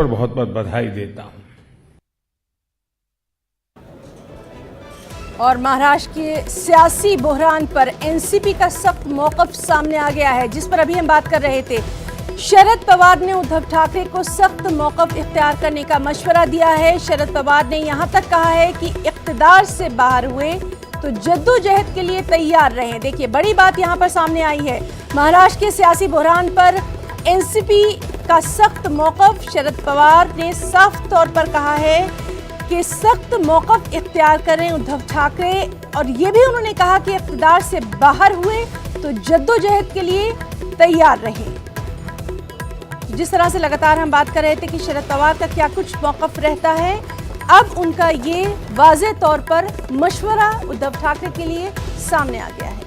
बहुत बहुत बधाई देता हूं। और महाराष्ट्र के सियासी बहरान पर एनसीपी का सख्त मौकफ सामने आ गया है, जिस पर अभी हम बात कर रहे थे। शरद पवार ने उद्धव ठाकरे को सख्त मौकफ इख्तियार करने का मशवरा दिया है। शरद पवार ने यहां तक कहा है कि इख्तिदार से बाहर हुए तो जद्दोजहद के लिए तैयार रहें। देखिए, बड़ी बात यहां पर सामने आई है। महाराष्ट्र के सियासी बहरान पर एनसीपी का सख्त मौकफ। शरद पवार ने साफ तौर पर कहा है कि सख्त मौकफ इख्तियार करें उद्धव ठाकरे, और ये भी उन्होंने कहा कि इख्तिदार से बाहर हुए तो जद्दोजहद के लिए तैयार रहें। जिस तरह से लगातार हम बात कर रहे थे कि शरद पवार का क्या कुछ मौकफ रहता है, अब उनका ये वाज़ेह तौर पर मशवरा उद्धव ठाकरे के लिए सामने आ गया है।